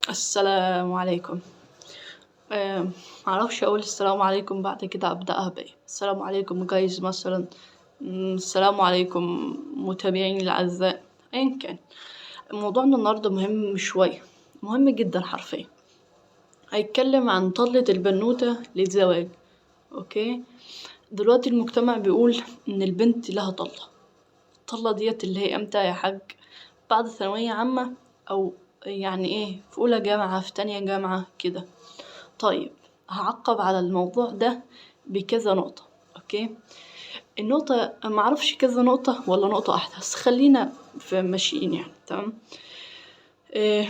السلام عليكم. معرفش أقول السلام عليكم بعد كده أبدأها بإيه. السلام عليكم جايز مثلا. السلام عليكم متابعيني الأعزاء، أيا كان. موضوعنا النهاردة مهم شوية، مهم جدا حرفيا. هيتكلم عن طلة البنوتة للزواج. أوكي، دلوقتي المجتمع بيقول إن البنت لها طلة. الطلة ديت اللي هي امتى يا حاج؟ بعد ثانوية عامة، أو يعني إيه، في أولى جامعة، في تانية جامعة كده. طيب، هعقب على الموضوع ده بكذا نقطة. أوكي، النقطة معرفش كذا نقطة ولا نقطة واحدة، بس خلينا في ماشيين يعني. تمام. إيه،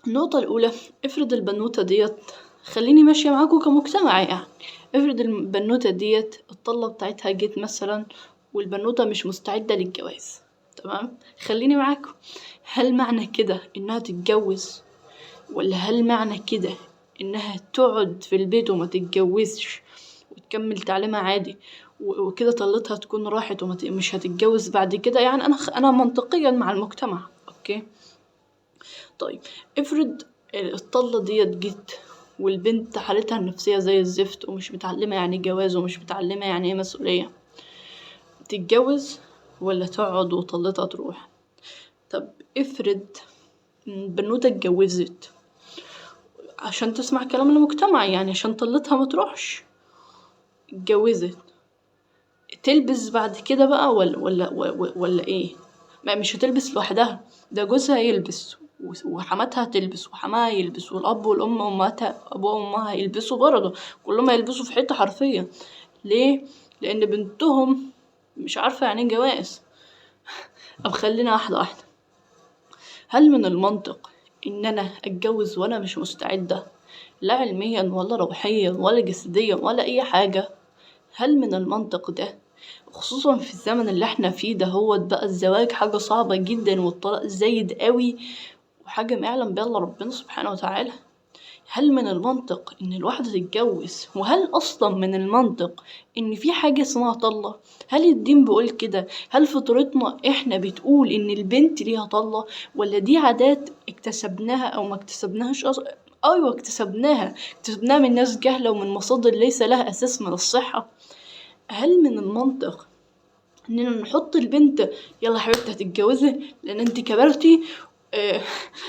النقطة الأولى، افرض البنوتة ديت، خليني ماشية معاكم كمجتمع يعني. افرض البنوتة ديت الطلة بتاعتها جت مثلا، والبنوتة مش مستعدة للجواز. تمام، خليني معاكم. هل معنى كده إنها تتجوز، ولا هل معنى كده إنها تقعد في البيت وما تتجوزش وتكمل تعليمها عادي، وكده طلتها تكون راحت ومش هتتجوز بعد كده؟ يعني أنا منطقيا مع المجتمع. أوكي، طيب افرض الطلة ديت جت والبنت حالتها النفسية زي الزفت، ومش متعلمة يعني جواز، ومش متعلمة يعني ايه مسؤولية. تتجوز ولا تقعد وطلتها تروح؟ طب افرض بنوتة اتجوزت عشان تسمع كلام المجتمع، يعني عشان طلتها ما تروحش، اتجوزت، تلبس بعد كده بقى ولا ايه؟ ما مش هتلبس لوحدها، ده جوزها يلبس، وحماتها تلبس، وحماها يلبس، والاب والام امهاتها، ابوها وامها يلبسوا برضه، كلهم هيلبسوا في حته حرفيا. ليه؟ لان بنتهم مش عارفه يعني ايه جواز. طب خلينا واحده واحده. هل من المنطق ان انا اتجوز وانا مش مستعده، لا علميا ولا روحيا ولا جسديا ولا اي حاجه؟ هل من المنطق ده؟ خصوصا في الزمن اللي احنا فيه ده، هو بقى الزواج حاجة صعبة جدا، والطلاق زايد قوي، وحاجة ما يعلم بها الا ربنا سبحانه وتعالى. هل من المنطق ان الواحدة تتجوز؟ وهل اصلا من المنطق ان في حاجة اسمها طلة؟ هل الدين بيقول كده؟ هل فطرتنا احنا بتقول ان البنت ليها طلة؟ ولا دي عادات اكتسبناها او ما اكتسبناهاش ايوه اكتسبناها من ناس جهلة ومن مصادر ليس لها اساس من الصحة. هل من المنطق اننا نحط البنت، يلا يا حبيبتي هتتجوزي لان انت كبرتي؟ آه،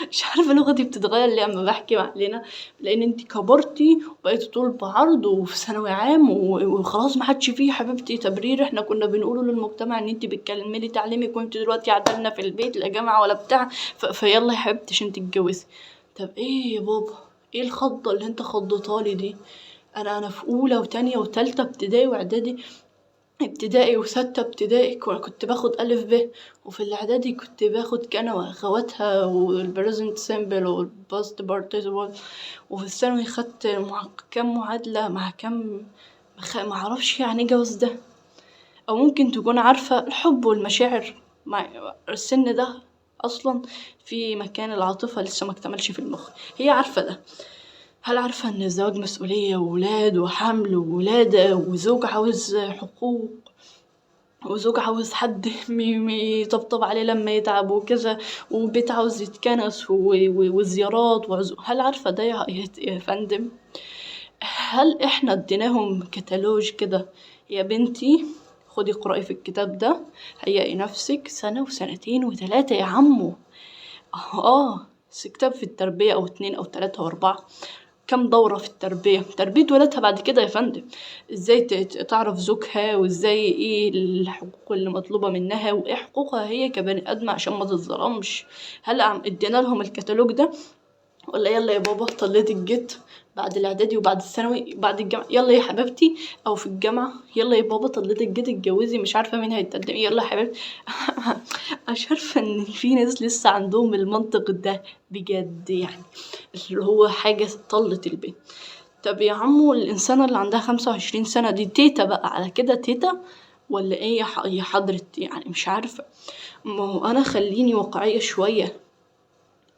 مش عارفه لغتي بتتغير ليه اما بحكي مع لينا، لان انت كبرتي وبقيتي طول بعرض وفي ثانوي عام وخلاص ما حدش فيه. يا حبيبتي تبرير احنا كنا بنقوله للمجتمع ان انت بتكملي تعليمك، وانت دلوقتي قاعده في البيت لا جامعه ولا بتاع، فيلا يا حبيبتي عشان تتجوزي. طب ايه يا بابا، ايه الخضه اللي انت خضتها لي دي؟ انا في اولى وتانية وتالتة ابتدائي واعدادي، ابتدائي وستة ابتدائي كنت باخد ألف ب، وفي الإعدادي كنت باخد كان وأخواتها والبريزنت سيمبل والباست بارتيسيبل، وفي الثانوي خدت كام معادلة مع كام معرفش يعني ايه جواز ده. أو ممكن تكون عارفة الحب والمشاعر مع السن ده أصلا في مكان العاطفة لسه ما اكتملش في المخ، هي عارفة ده. هل عارفة إن الزواج مسؤولية وولاد وحمل وولادة، وزوج عاوز حقوق، وزوج عاوز حد يطبطب عليه لما يتعب وكذا، وبيت عاوز يتكنس وزيارات هل عارفة ده يا فندم؟ هل احنا اديناهم كتالوج كده؟ يا بنتي خدي اقرأي في الكتاب ده، هيئي نفسك سنة وسنتين وثلاثة يا عمو. كتاب في التربية او 2 أو 3 أو 4، كم دورة في تربية ولادها بعد كده يا فندم. ازاي تعرف زوجها، وازاي ايه الحقوق اللي مطلوبة منها، وايه حقوقها هي كبني ادم عشان ما تتظلمش. هل ادينا لهم الكتالوج ده؟ ولا يلا يا بابا طليت الجت بعد الاعدادي وبعد الثانوي بعد الجامعة، يلا يا حبيبتي، او في الجامعة يلا يا بابا طليت الجت اتجوزي، مش عارفة مين هيتقدم، يلا يا حبيبتي. مش عارفة ان في ناس لسه عندهم المنطق ده بجد يعني، اللي هو حاجة طلت البنت. طب يا عمو الإنسانة اللي عندها 25 سنة دي تيتا بقى على كده تيتا، ولا ايه يا حضرة؟ يعني مش عارفة. ما هو أنا خليني واقعية شوية.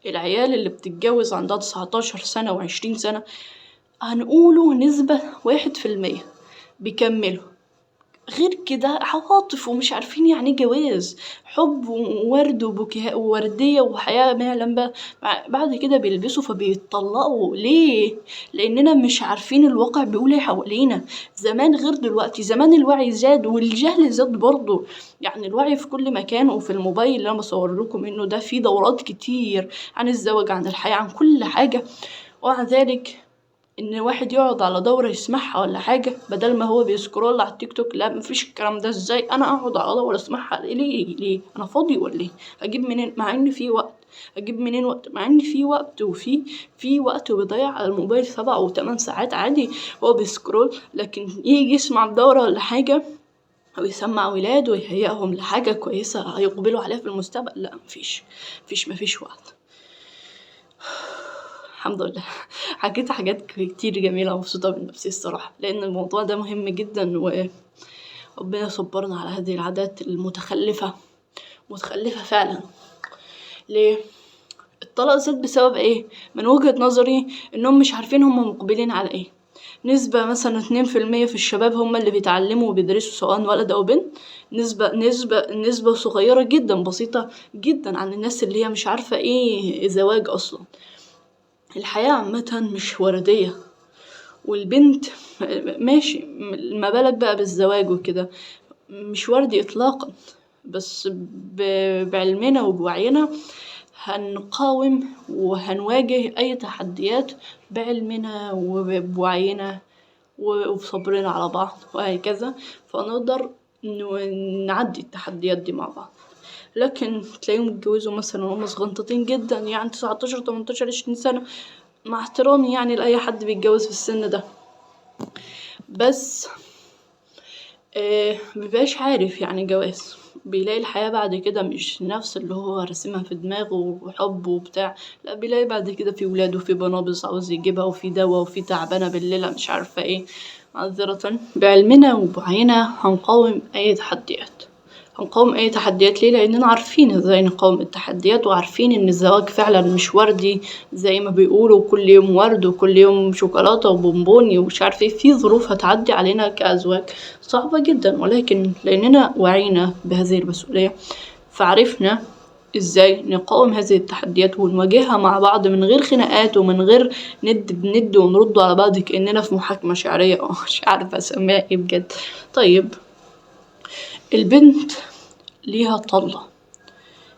العيال اللي بتتجوز عندها 19 سنة و20 سنة، هنقوله نسبة 1% بيكملوا. غير كده عواطف ومش عارفين يعني جواز، حب وورد وبكاء ووردية وحياة ما يعلم بها. بعد كده بيلبسوا فبيتطلقوا ليه؟ لأننا مش عارفين الواقع بيقول ايه حوالينا. زمان غير دلوقتي، زمان الوعي زاد والجهل زاد برضه. يعني الوعي في كل مكان، وفي الموبايل اللي أنا بصور لكم منه ده في دورات كتير عن الزواج، عن الحياة، عن كل حاجة. ومع ذلك ان واحد يقعد على دورة يسمعها ولا حاجة بدل ما هو بيسكرول على التيك توك، لا مفيش الكلام ده. ازاي انا اقعد على دورة اسمعها؟ ليه انا فاضي ولا ايه؟ اجيب منين مع ان في وقت؟ اجيب منين وقت مع ان في وقت؟ وفي وقت بيضيع على الموبايل 7 و8 ساعات عادي هو بيسكرول، لكن يجي يسمع الدورة ولا حاجة او يسمع ولاده ويهيئهم لحاجة كويسة هيقبلوا عليها في المستقبل. لا مفيش وقت. الحمد لله. حكيت حاجات كتير جميلة ومبسوطة من نفسي الصراحة، لأن الموضوع ده مهم جدا، وربنا يصبرنا على هذه العادات المتخلفة، متخلفة فعلا. ليه؟ الطلاق زاد بسبب ايه؟ من وجهة نظري انهم مش عارفين هم مقبلين على ايه. نسبة مثلا 2% في الشباب هم اللي بيتعلموا وبيدرسوا سواء ولد او بنت. نسبة صغيرة جدا، بسيطة جدا عن الناس اللي هي مش عارفة ايه زواج اصلا. الحياة عامة مش وردية، والبنت ماشي ما بالك بقى بالزواج وكده، مش وردي اطلاقا. بس بعلمنا وبوعينا هنقاوم وهنواجه اي تحديات بعلمنا وبوعينا وبصبرنا على بعض وهكذا، فنقدر نعدي التحديات دي مع بعض. لكن تلاقيهم اتجوزوا مثلا وهم صغنطتين جدا، يعني 19 18 20 سنة، مع احترامي يعني لأي حد بيتجوز في السن ده، بس مبيبقاش عارف يعني جواز. بيلاقي الحياة بعد كده مش نفس اللي هو رسمها في دماغه وحب وبتاع، لا بيلاقي بعد كده في ولاد وفي بنابس عاوز يجيبها وفي دوا وفي تعبانة بالليلة مش عارفة ايه. معذرة، بعلمنا وبوعينا هنقاوم اي تحديات. ليه؟ لاننا عارفين ازاي نقاوم التحديات، وعارفين ان الزواج فعلا مش وردي زي ما بيقولوا كل يوم ورد وكل يوم شوكولاتة وبونبوني ومش عارفة ايه. في ظروف هتعدي علينا كأزواج صعبة جدا، ولكن لاننا وعينا بهذه المسؤولية فعرفنا ازاي نقاوم هذه التحديات ونواجهها مع بعض من غير خناقات ومن غير ند بند ونرد على بعض كأننا في محاكمة شعرية او مش عارفة اسميها ايه بجد. طيب، البنت ليها طلة.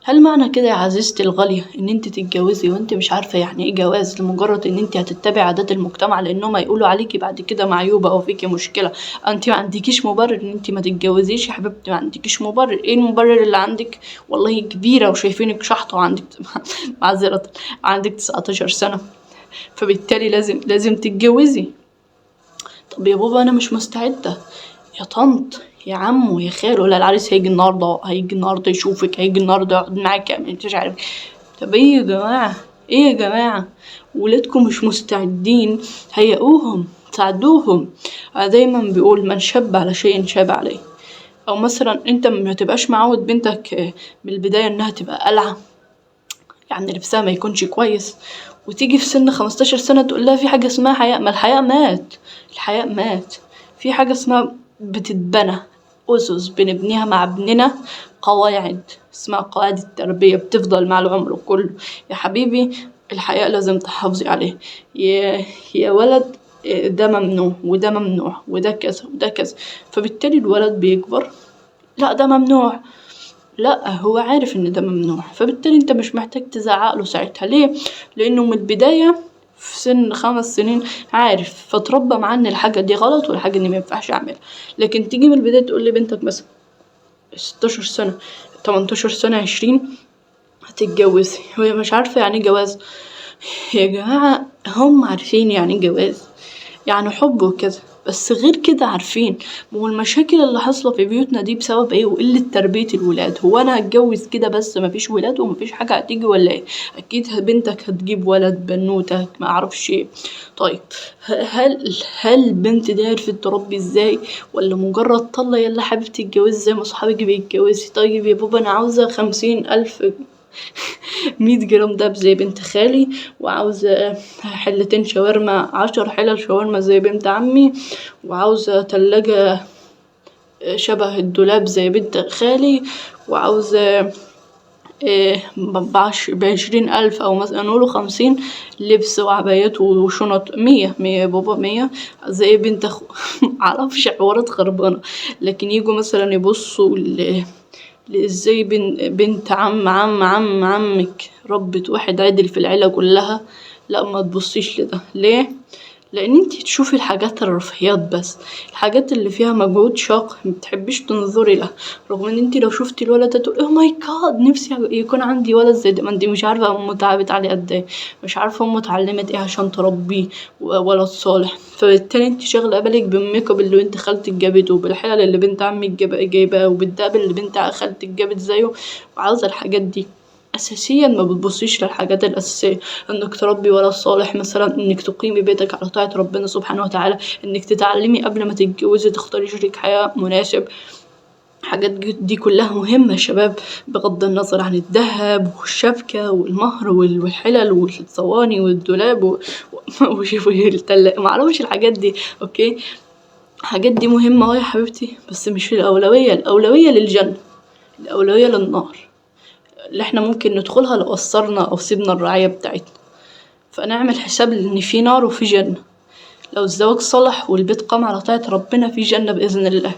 هل معنى كده يا عزيزتي الغالية ان انت تتجوزي وانت مش عارفة يعني ايه جواز، لمجرد ان انت هتتبع عادات المجتمع لانهم هيقولوا عليكي بعد كده معيوبة او فيكي مشكلة؟ انت ما عندكيش مبرر ان انت ما تتجوزيش يا حبيبتي، ما عندكيش مبرر. ايه المبرر اللي عندك؟ والله كبيرة وشايفينك شحطة وعندك معذرة عندك 19 سنة، فبالتالي لازم تتجوزي. طب يا بابا انا مش مستعدة، يا طنط يا عمو يا خالو، لا العريس هيجي النهارده يشوفك، هيجي النهارده يقعد معاك مش عارف. طب ايه يا جماعه ولادكم مش مستعدين، هيئوهم ساعدوهم. انا دايما بيقول من شاب على شيء شاب عليه. او مثلا انت ما تبقاش معود بنتك من البدايه انها تبقى قلعه، يعني لبسها ما يكونش كويس، وتيجي في سن 15 سنة تقول لها في حاجة اسمها حياء. ما الحياء مات. في حاجة اسمها بتتبنى أسس بنبنيها مع ابننا، قواعد اسمها قواعد التربية بتفضل مع العمر كله. يا حبيبي الحياء لازم تحافظي عليه. يا ولد، ده ممنوع وده ممنوع وده كذا وده كذا، فبالتالي الولد بيكبر لا ده ممنوع، لا هو عارف ان ده ممنوع، فبالتالي انت مش محتاج تزعقله ساعتها. ليه؟ لانه من البداية في سن 5 سنين عارف، فتربى معاه ان الحاجة دي غلط والحاجة دي مينفعش اعملها. لكن تيجي من البداية تقول لبنتك مثلا 16 سنة 18 سنة 20 هتتجوزي وهي مش عارفة يعني جواز. يا جماعة هم عارفين يعني جواز، يعني حب وكده، بس غير كده عارفين. والمشاكل اللي حاصلة في بيوتنا دي بسبب ايه؟ وقلة تربية الولاد. هو انا هتجوز كده بس مفيش ولاد ومفيش حاجة هتيجي ولا ايه؟ اكيد بنتك هتجيب ولد بنوتك ما اعرفش ايه. طيب، هل البنت دي عرفت تربي ازاي، ولا مجرد طلة يلا حبيبتي اتجوزي زي ما صحابك بيتجوزي؟ طيب يا بابا انا عاوزة 50,000 100 جرام دهب زي بنت خالي، وعاوزة حلتين شاورما 10 حلل شاورما زي بنت عمي، وعاوزة تلاجة شبه الدولاب زي بنت خالي وعاوزة ب20,000 أو مثلا نقوله 50 لبس وعبايات وشنط، 100 يا بابا 100 زي بنت أخو معرفش حوارات خربانة. لكن يجوا مثلا يبصوا ازاي بنت عمك ربت واحد عدل في العيلة كلها. لا ما تبصيش لده. ليه؟ لان انتي تشوفي الحاجات الرفاهيات بس، الحاجات اللي فيها مجهود شاق متحبيش تنظري لها. رغم ان انتي لو شفتي الولد ده تقولي اوه ماي جاد نفسي يكون عندي ولد زي ده. ما انتي مش عارفة امه تعبت عليه قد ايه، مش عارفة امه اتعلمت ايه عشان تربيه ولد صالح. فبالتالي انتي شاغلة بالك بالميك اب اللي بنت خالتك جابته وبالحلل اللي بنت عمك جايباه وبالدقن اللي بنت خالتك جابت زيه، وعاوزة الحاجات دي. أساسيا ما بتبصيش للحاجات الأساسية، إنك تربي ولد صالح مثلا، إنك تقيمي بيتك على طاعة ربنا سبحانه وتعالى، إنك تتعلمي قبل ما تتجوزي تختاري شريك حياة مناسب. الحاجات دي كلها مهمة يا شباب، بغض النظر عن الذهب والشبكة والمهر والحلل والصواني والدولاب معرفش الحاجات دي. أوكي الحاجات دي مهمة يا حبيبتي، بس مش الأولوية. الأولوية للجنة، الأولوية للنار اللي احنا ممكن ندخلها لو قصرنا أو سيبنا الرعاية بتاعتنا. فنعمل حساب إن في نار وفي جنة. لو الزواج صلح والبيت قام على طاعة ربنا في جنة بإذن الله.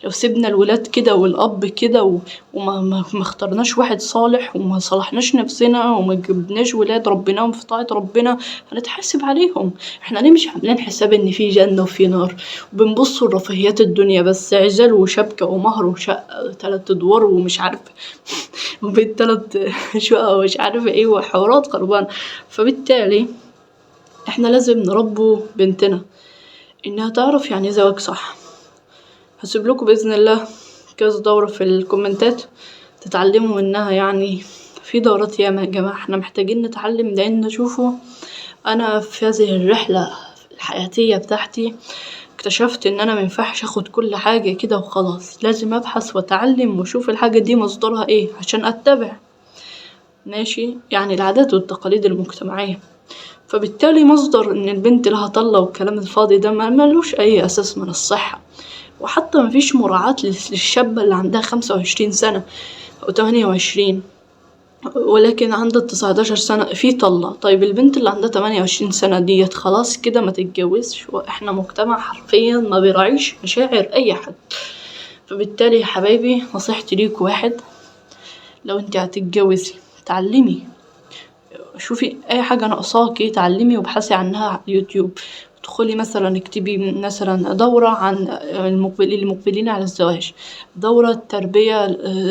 لو سيبنا الولاد كده والأب كده وما اخترناش واحد صالح وما صلحناش نفسنا وما جبناش ولاد ربناهم في طاعة ربنا هنتحاسب عليهم. احنا ليه مش عاملين حساب ان في جنة وفي نار وبنبص لرفاهيات الدنيا بس، عزال وشبكة ومهر وشقة 3 أدوار ومش عارفة وبيت 3 شقق ومش عارفة ايه وحوارات خربانة. فبالتالي احنا لازم نربو بنتنا انها تعرف يعني زواج صح. هسيب لكم باذن الله كذا دورة في الكومنتات تتعلموا منها. يعني في دورات ياما يا جماعة، احنا محتاجين نتعلم. لان شوفوا انا في هذه الرحلة الحياتية بتاعتي اكتشفت ان انا مينفعش اخد كل حاجة كده وخلاص، لازم ابحث واتعلم واشوف الحاجة دي مصدرها ايه عشان اتبع. ماشي يعني العادات والتقاليد المجتمعية. فبالتالي مصدر ان البنت لها طلة والكلام الفاضي ده ملوش اي اساس من الصحة. وحتى مفيش مراعاة للشابة اللي عندها 25 سنة او 28 ولكن عندها 19 سنة في طلة. طيب البنت اللي عندها 28 سنة ديت خلاص كده ما تتجوزش. واحنا مجتمع حرفيا ما بيراعيش مشاعر اي حد. فبالتالي يا حبايبي نصيحتي ليك واحد، لو انت هتتجوزي تعلمي، شوفي اي حاجة ناقصاكي تعلمي وابحثي عنها على اليوتيوب. ادخلي مثلا اكتبي مثلا دورة عن المقبلين على الزواج، دورة تربية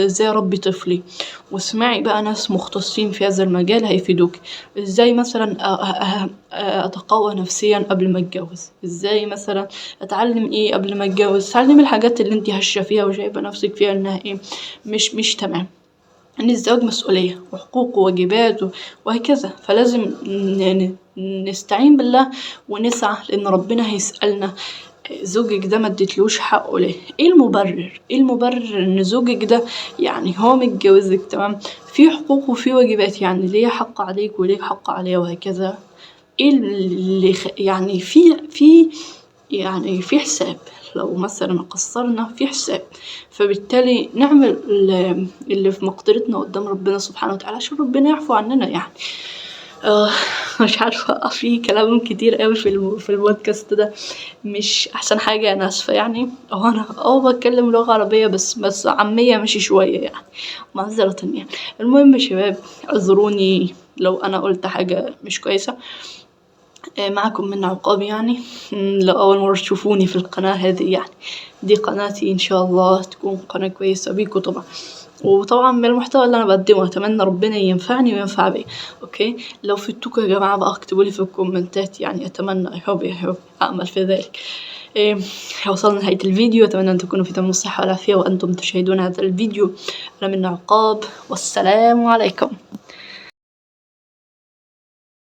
ازاي اربي طفلي، واسمعي بقى ناس مختصين في هذا المجال هيفيدوك. ازاي مثلا اتقوى نفسيا قبل ما اتجوز، ازاي مثلا اتعلم ايه قبل ما اتجوز، تعلمي الحاجات اللي انت هشة فيها وشايفة نفسك فيها انها ايه مش تمام. ان الزواج مسؤولية وحقوق وواجبات وهكذا. فلازم نستعين بالله ونسعى، لان ربنا هيسألنا زوجك ده ما اديتلوش حقه ليه. ايه المبرر ان زوجك ده يعني هو متجوزك تمام في حقوق وفي واجبات، يعني ليه حق عليك وليك حق عليه وهكذا. ايه اللي يعني في حساب. لو مثلا قصرنا في حساب، فبالتالي نعمل اللي في مقدرتنا قدام ربنا سبحانه وتعالى عشان ربنا يعفو عننا. يعني مش عارفة في كلام كتير قوي في البودكاست ده مش احسن حاجة، انا اسفة يعني. او انا بتكلم لغة عربية بس عامية ماشي شوية يعني معذرة يعني. المهم يا شباب اعذروني لو انا قلت حاجة مش كويسة. معكم من عقاب يعني. لو أول مرة تشوفوني في القناة هذه يعني دي قناتي، إن شاء الله تكون قناة كويسة بيكم طبعا. وطبعا من المحتوى اللي أنا بقدمه أتمنى ربنا ينفعني وينفع بي. أوكي لو فدتكم يا جماعة بقى اكتبولي في الكومنتات، يعني أتمنى يا حب أعمل في ذلك. وصلنا نهاية الفيديو، أتمنى أن تكونوا في تمام الصحة والعافية وأنتم تشاهدون هذا الفيديو. أنا من عقاب والسلام عليكم.